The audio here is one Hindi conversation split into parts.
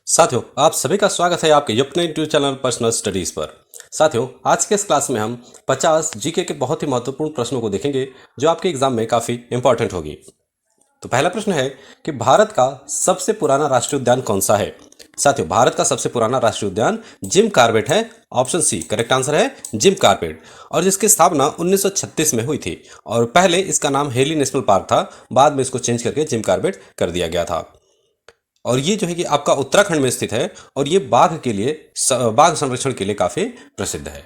साथियों, आप सभी का स्वागत है आपके अपने यूट्यूब चैनल पर्सनल स्टडीज पर। साथियों, आज के इस क्लास में हम 50 जीके के बहुत ही महत्वपूर्ण प्रश्नों को देखेंगे जो आपके एग्जाम में काफी इंपॉर्टेंट होगी। तो पहला प्रश्न है कि भारत का सबसे पुराना राष्ट्रीय उद्यान कौन सा है। साथियों, भारत का सबसे पुराना राष्ट्रीय उद्यान जिम कॉर्बेट है। ऑप्शन सी करेक्ट आंसर है, जिम कॉर्बेट। और जिसकी स्थापना 1936 में हुई थी और पहले इसका नाम हेली नेशनल पार्क था, बाद में इसको चेंज करके जिम कॉर्बेट कर दिया गया था। और ये जो है कि आपका उत्तराखंड में स्थित है और ये बाघ संरक्षण के लिए काफी प्रसिद्ध है।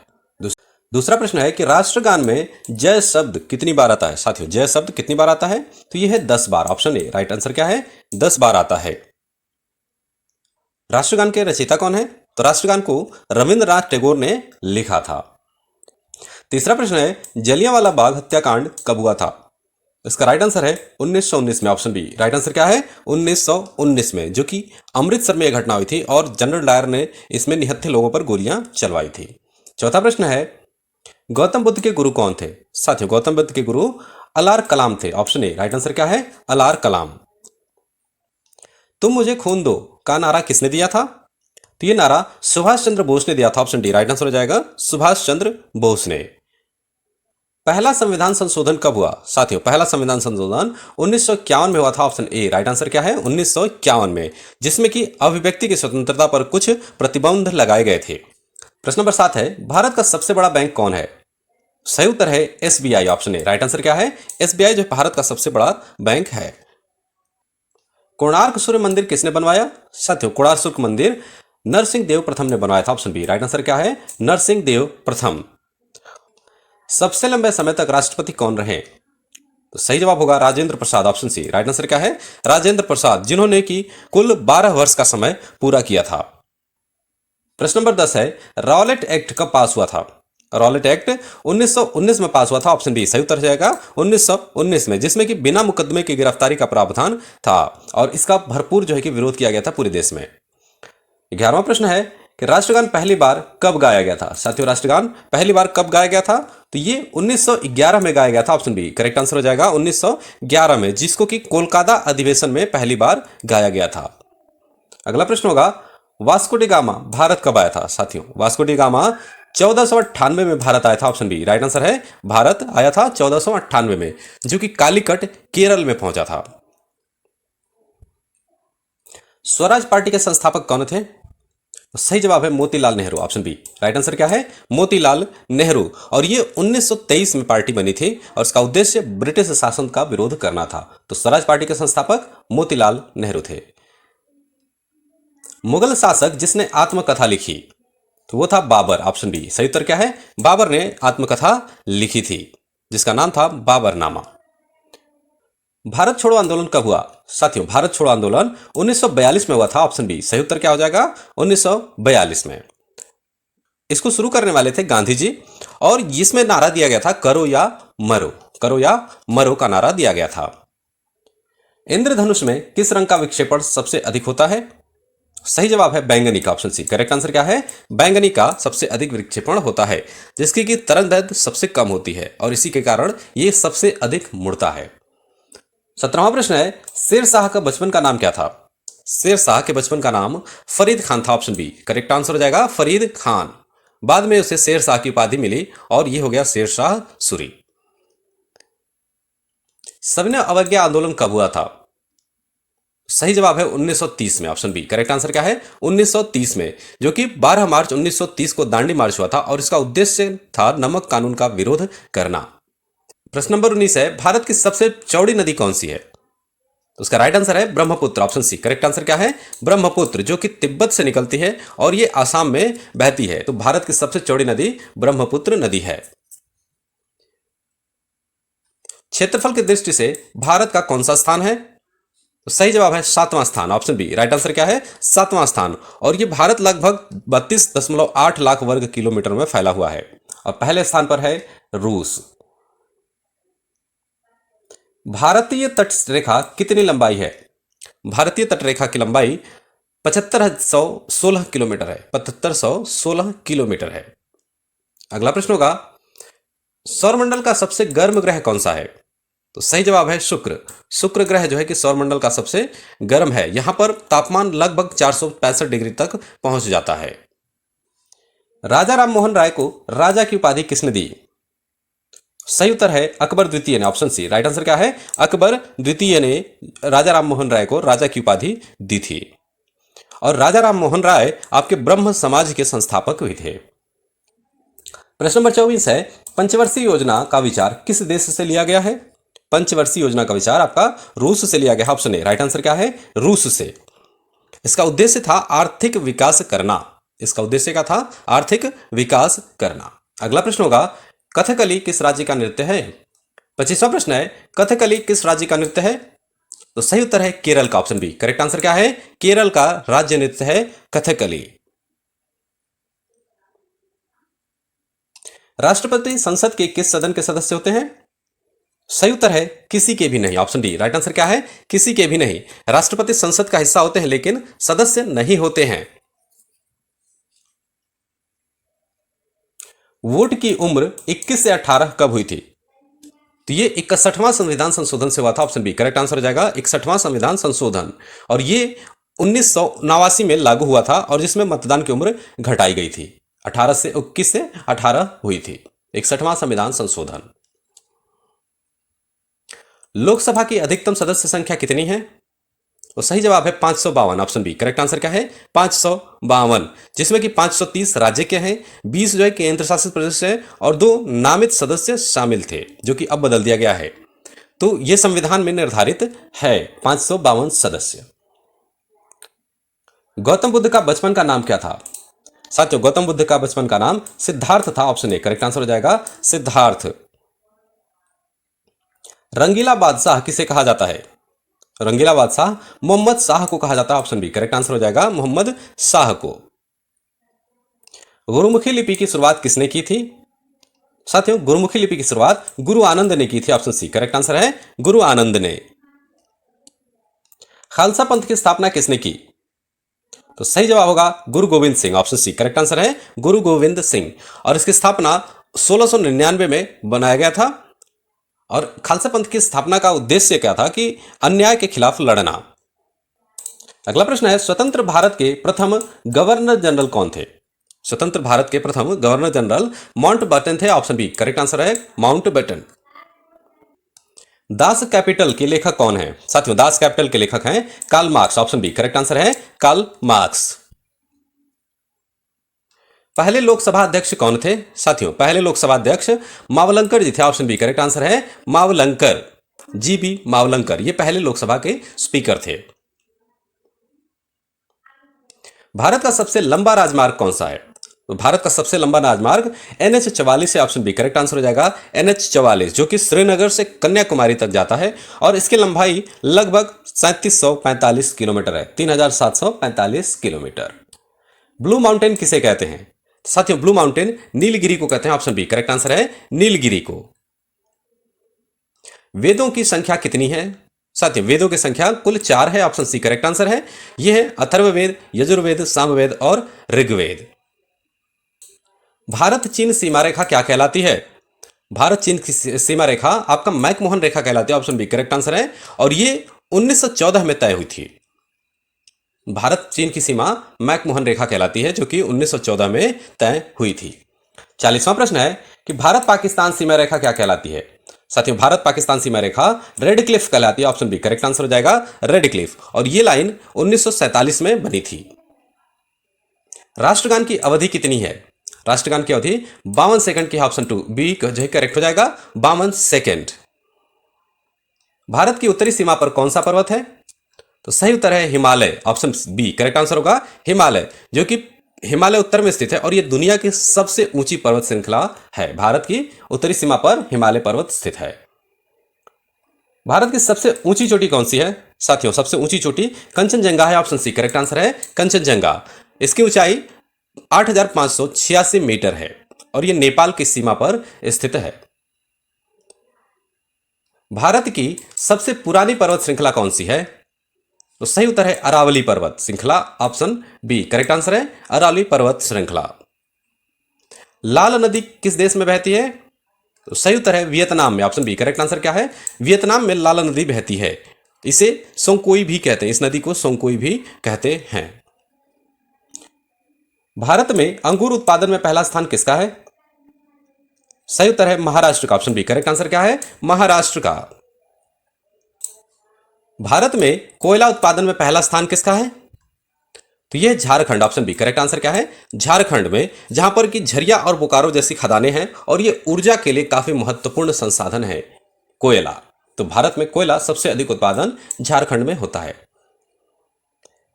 दूसरा प्रश्न है कि राष्ट्रगान में जय शब्द कितनी बार आता है। साथियों, जय शब्द कितनी बार आता है, तो ये है 10 बार। ऑप्शन ए राइट आंसर क्या है, 10 बार आता है। राष्ट्रगान के रचयिता कौन है, तो राष्ट्रगान को रविंद्रनाथ टैगोर ने लिखा था। तीसरा प्रश्न है जलियांवाला बाग हत्याकांड कब हुआ था। इसका राइट आंसर है 1919 में। ऑप्शन बी राइट आंसर क्या है, 1919 में, जो कि अमृतसर में यह घटना हुई थी और जनरल डायर ने इसमें निहत्थे लोगों पर गोलियां चलवाई थी। चौथा प्रश्न है गौतम बुद्ध के गुरु कौन थे। साथियों, गौतम बुद्ध के गुरु अलार कलाम थे। ऑप्शन ए राइट आंसर क्या है, अलार कलाम। तुम मुझे खून दो का नारा किसने दिया था, तो ये नारा सुभाष चंद्र बोस ने दिया था। ऑप्शन डी राइट आंसर हो जाएगा, सुभाष चंद्र बोस ने। पहला संविधान संशोधन कब हुआ। साथियों, पहला संविधान संशोधन 1951 में हुआ था। ऑप्शन ए राइट आंसर क्या है, 1951 में, जिसमें कि अभिव्यक्ति की स्वतंत्रता पर कुछ प्रतिबंध लगाए गए थे। प्रश्न नंबर 7 है भारत का सबसे बड़ा बैंक कौन है। सही उत्तर है SBI. Option A right answer क्या है, एसबीआई जो भारत का सबसे बड़ा बैंक है। कोणार्क सूर्य मंदिर किसने बनवाया। साथियों, कोणार्क सूर्य मंदिर नरसिंह देव प्रथम ने बनवाया था। ऑप्शन बी राइट आंसर क्या है, नरसिंह देव प्रथम। सबसे लंबे समय तक राष्ट्रपति कौन रहे, तो सही जवाब होगा Rajendra Prasad. Option C right answer क्या है, राजेंद्र प्रसाद, जिन्होंने की कुल 12 वर्ष का समय पूरा किया था। प्रश्न नंबर 10 है रॉलेट एक्ट कब पास हुआ था। रॉलेट एक्ट 1919 में पास हुआ था। ऑप्शन बी सही उत्तर हो जाएगा 1919 में, जिसमें कि बिना मुकदमे की गिरफ्तारी का प्रावधान था और इसका भरपूर जो है कि विरोध किया गया था पूरे देश में। 11वां प्रश्न है कि राष्ट्रगान पहली बार कब गाया गया था। साथियों, राष्ट्रगान पहली बार कब गाया गया था, तो ये 1911 में गाया गया था। ऑप्शन बी करेक्ट आंसर हो जाएगा 1911 में, जिसको कि कोलकाता अधिवेशन में पहली बार गाया गया था। अगला प्रश्न होगा वास्को डी गामा भारत कब आया था। साथियों, वास्को डी गामा 1498 में भारत आया था। ऑप्शन बी राइट आंसर है, भारत आया था 1498 में, जो कि कालीकट केरल में पहुंचा था। स्वराज पार्टी के संस्थापक कौन थे, सही जवाब है Motilal Nehru. Option B right answer क्या है, मोतीलाल नेहरू। और ये 1923 में पार्टी बनी थी और इसका उद्देश्य ब्रिटिश शासन का विरोध करना था। तो स्वराज पार्टी के संस्थापक मोतीलाल नेहरू थे। मुगल शासक जिसने आत्मकथा लिखी, तो वो था बाबर। ऑप्शन बी सही उत्तर क्या है, बाबर ने आत्मकथा लिखी थी जिसका नाम था बाबरनामा। भारत छोड़ो आंदोलन कब हुआ। साथियों, भारत छोड़ो आंदोलन 1942 में हुआ था। ऑप्शन बी सही उत्तर क्या हो जाएगा, 1942 में। इसको शुरू करने वाले थे गांधी जी और इसमें नारा दिया गया था करो या मरो, करो या मरो का नारा दिया गया था। इंद्रधनुष में किस रंग का विक्षेपण सबसे अधिक होता है। सही जवाब है बैंगनी का। ऑप्शन सी करेक्ट आंसर क्या है, बैंगनी का सबसे अधिक विक्षेपण होता है, जिसकी की तरंग दैर्घ्य सबसे कम होती है और इसी के कारण यह सबसे अधिक मुड़ता है। 17वां प्रश्न है शेर शाह का बचपन का नाम क्या था। शेर शाह के बचपन का नाम फरीद खान था। ऑप्शन बी करेक्ट आंसर हो जाएगा फरीद खान। बाद में उसे शेर शाह की उपाधि मिली और यह हो गया शेर शाह सूरी। सविनय अवज्ञा आंदोलन कब हुआ था। सही जवाब है 1930 में। ऑप्शन बी करेक्ट आंसर क्या है, 1930 में, जो कि 12 मार्च 1930 को दांडी मार्च हुआ था और इसका उद्देश्य था नमक कानून का विरोध करना। प्रश्न नंबर 19 है भारत की सबसे चौड़ी नदी कौन सी है। तो उसका राइट आंसर है Brahmaputra. Option C correct answer क्या है, ब्रह्मपुत्र, जो कि तिब्बत से निकलती है और ये आसाम में बहती है। तो भारत की सबसे चौड़ी नदी ब्रह्मपुत्र नदी है। क्षेत्रफल की दृष्टि से भारत का कौन सा स्थान है, तो सही जवाब है 7वां स्थान। ऑप्शन बी राइट आंसर क्या है, 7वां स्थान। और ये भारत लगभग 32.8 लाख वर्ग किलोमीटर में फैला हुआ है और पहले स्थान पर है रूस। भारतीय तट रेखा कितनी लंबाई है। भारतीय तट रेखा की लंबाई 7516 किलोमीटर है, 7516 किलोमीटर है। अगला प्रश्न होगा सौरमंडल का सबसे गर्म ग्रह कौन सा है। तो सही जवाब है शुक्र। शुक्र ग्रह जो है कि सौरमंडल का सबसे गर्म है, यहां पर तापमान लगभग 465 डिग्री तक पहुंच जाता है। राजा राम मोहन राय को राजा की उपाधि किसने दी? सही उत्तर है अकबर द्वितीय ने, ऑप्शन सी। राइट आंसर क्या है? अकबर द्वितीय ने राजा राम मोहन राय को राजा की उपाधि दी थी। और राजा राम मोहन राय आपके ब्रह्म समाज के संस्थापक भी थे। प्रश्न नंबर 24 है, पंचवर्षीय योजना का विचार किस देश से लिया गया है? पंचवर्षीय योजना का विचार आपका रूस से लिया गया है, ऑप्शन ए। राइट आंसर क्या है? रूस से। इसका उद्देश्य था आर्थिक विकास करना। इसका उद्देश्य क्या था? आर्थिक विकास करना। अगला प्रश्न होगा, कथकली किस राज्य का नृत्य है? 25वां प्रश्न है, कथकली किस राज्य का नृत्य है? तो सही उत्तर है केरल का, ऑप्शन बी। करेक्ट आंसर क्या है? केरल का राज्य नृत्य है कथकली। राष्ट्रपति संसद के किस सदन के सदस्य होते हैं? सही उत्तर है किसी के भी नहीं, ऑप्शन डी। राइट आंसर क्या है? किसी के भी नहीं। राष्ट्रपति संसद का हिस्सा होते हैं लेकिन सदस्य नहीं होते हैं। वोट की उम्र 21 से 18 कब हुई थी? तो ये 61वां संविधान संशोधन से हुआ था, ऑप्शन बी। करेक्ट आंसर हो जाएगा 61वां संविधान संशोधन। और ये 1989 में लागू हुआ था और जिसमें मतदान की उम्र घटाई गई थी, 21 से 18 हुई थी। 61वां संविधान संशोधन। लोकसभा की अधिकतम सदस्य संख्या कितनी है? तो सही जवाब है 552, ऑप्शन बी। करेक्ट आंसर क्या है? 552, जिसमें कि 530 राज्य के हैं, 20 जो है केंद्र शासित प्रदेश है और 2 नामित सदस्य शामिल थे, जो कि अब बदल दिया गया है। तो यह संविधान में निर्धारित है 552 सदस्य। गौतम बुद्ध का बचपन का नाम क्या था? साथियों, गौतम बुद्ध का बचपन का नाम सिद्धार्थ था, ऑप्शन ए। करेक्ट आंसर हो जाएगा सिद्धार्थ। रंगीला बादशाह किसे कहा जाता है? रंगीला बादशाह मोहम्मद शाह को कहा जाता है, ऑप्शन बी। करेक्ट आंसर हो जाएगा मोहम्मद शाह को। गुरुमुखी लिपि की शुरुआत किसने की थी? साथियों, गुरुमुखी लिपि की शुरुआत गुरु आनंद ने की थी, ऑप्शन सी। करेक्ट आंसर है गुरु आनंद ने। खालसा पंथ की स्थापना किसने की? तो सही जवाब होगा Guru Gobind Singh, option C. Correct answer है गुरु गोविंद सिंह। और इसकी स्थापना 1699 में बनाया गया था। और खालसा पंथ की स्थापना का उद्देश्य क्या था? कि अन्याय के खिलाफ लड़ना। अगला प्रश्न है, स्वतंत्र भारत के प्रथम गवर्नर जनरल कौन थे? स्वतंत्र भारत के प्रथम गवर्नर जनरल माउंटबेटन थे, ऑप्शन बी। करेक्ट आंसर है माउंटबेटन। दास कैपिटल के लेखक कौन है? साथियों, दास कैपिटल के लेखक हैं Karl Marx, option B. Correct answer है कार्ल मार्क्स। पहले लोकसभा अध्यक्ष कौन थे? साथियों, पहले लोकसभा अध्यक्ष मावलंकर जी थे, ऑप्शन बी। करेक्ट आंसर है मावलंकर, जीबी मावलंकर। ये पहले लोकसभा के स्पीकर थे। भारत का सबसे लंबा राजमार्ग कौन सा है? तो भारत का सबसे लंबा राजमार्ग NH44 है, ऑप्शन बी। करेक्ट आंसर हो जाएगा NH44, जो कि श्रीनगर से कन्याकुमारी तक जाता है और इसकी लंबाई लगभग 3745 किलोमीटर है, 3745 किलोमीटर। ब्लू माउंटेन किसे कहते हैं? साथियों, ब्लू माउंटेन नीलगिरी को कहते हैं, ऑप्शन बी। करेक्ट आंसर है नीलगिरी को। वेदों की संख्या कितनी है? साथियों, वेदों की संख्या कुल 4 है, ऑप्शन सी। करेक्ट आंसर है यह है अथर्ववेद, यजुर्वेद, सामवेद और ऋग्वेद। भारत चीन सीमा रेखा क्या कहलाती है? भारत चीन की सीमा रेखा आपका मैकमोहन रेखा कहलाती है, ऑप्शन बी। करेक्ट आंसर है। और ये 1914 में तय हुई थी। भारत चीन की सीमा मैकमोहन रेखा कहलाती है, जो कि 1914 में तय हुई थी। 40वां प्रश्न है कि भारत पाकिस्तान सीमा रेखा क्या कहलाती है? साथियों, भारत पाकिस्तान सीमा रेखा रेड क्लिफ कहलाती है, ऑप्शन बी। करेक्ट आंसर हो जाएगा रेड क्लिफ। और ये लाइन 1947 में बनी थी। राष्ट्रगान की अवधि कितनी है? राष्ट्रगान की अवधि 52 सेकंड की, ऑप्शन टू बी जो करेक्ट हो जाएगा 52 सेकंड। भारत की उत्तरी सीमा पर कौन सा पर्वत है? तो सही उत्तर है Himalaya, option B. Correct answer होगा हिमालय, जो कि हिमालय उत्तर में स्थित है और यह दुनिया की सबसे ऊंची पर्वत श्रृंखला है। भारत की उत्तरी सीमा पर हिमालय पर्वत स्थित है। भारत की सबसे ऊंची चोटी कौन सी है? साथियों, सबसे ऊंची चोटी कंचनजंगा है, ऑप्शन सी। करेक्ट आंसर है कंचनजंगा। इसकी ऊंचाई 8586 मीटर है और यह नेपाल की सीमा पर स्थित है। भारत की सबसे पुरानी पर्वत श्रृंखला कौन सी है? तो सही उत्तर है अरावली पर्वत श्रृंखला, ऑप्शन बी। करेक्ट आंसर है अरावली पर्वत श्रृंखला। लाल नदी किस देश में बहती है? तो सही उत्तर है वियतनाम में, ऑप्शन बी। करेक्ट आंसर क्या है? वियतनाम में लाला नदी बहती है। इसे सोंगकोई भी कहते हैं, इस नदी को सोंगकोई भी कहते हैं। भारत में अंगूर उत्पादन में पहला स्थान किसका है? सही उत्तर है महाराष्ट्र का, ऑप्शन बी। करेक्ट आंसर क्या है? महाराष्ट्र का। भारत में कोयला उत्पादन में पहला स्थान किसका है? तो यह Jharkhand, option B. Correct answer क्या है? झारखंड में, जहां पर कि झरिया और बोकारो जैसी खदानें हैं और ये ऊर्जा के लिए काफी महत्वपूर्ण संसाधन है कोयला। तो भारत में कोयला सबसे अधिक उत्पादन झारखंड में होता है।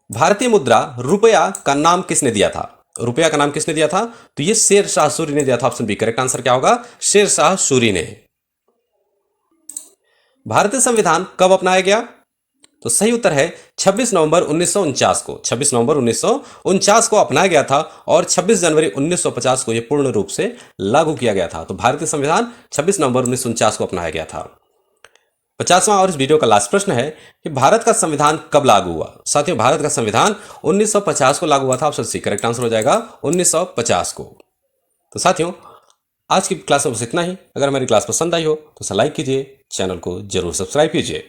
भारतीय मुद्रा रुपया का नाम किसने दिया था? रुपया का नाम किसने दिया था? तो ये शेर शाह सूरी ने दिया था, ऑप्शन बी। करेक्ट आंसर क्या होगा? शेर शाह सूरी ने। भारतीय संविधान कब अपनाया गया? तो सही उत्तर है 26 नवंबर 1949 को। 26 नवंबर 1949 को अपनाया गया था और 26 जनवरी 1950 को यह पूर्ण रूप से लागू किया गया था। तो भारतीय संविधान 26 नवंबर 1949 को अपनाया गया था। 50वां और इस वीडियो का लास्ट प्रश्न है कि भारत का संविधान कब लागू हुआ? साथियों, भारत का संविधान 1950 को लागू हुआ था, ऑप्शन सी। करेक्ट आंसर हो जाएगा 1950 को। तो साथियों, आज की क्लास में बस इतना ही। अगर हमारी क्लास पसंद आई हो तो लाइक कीजिए, चैनल को जरूर सब्सक्राइब कीजिए।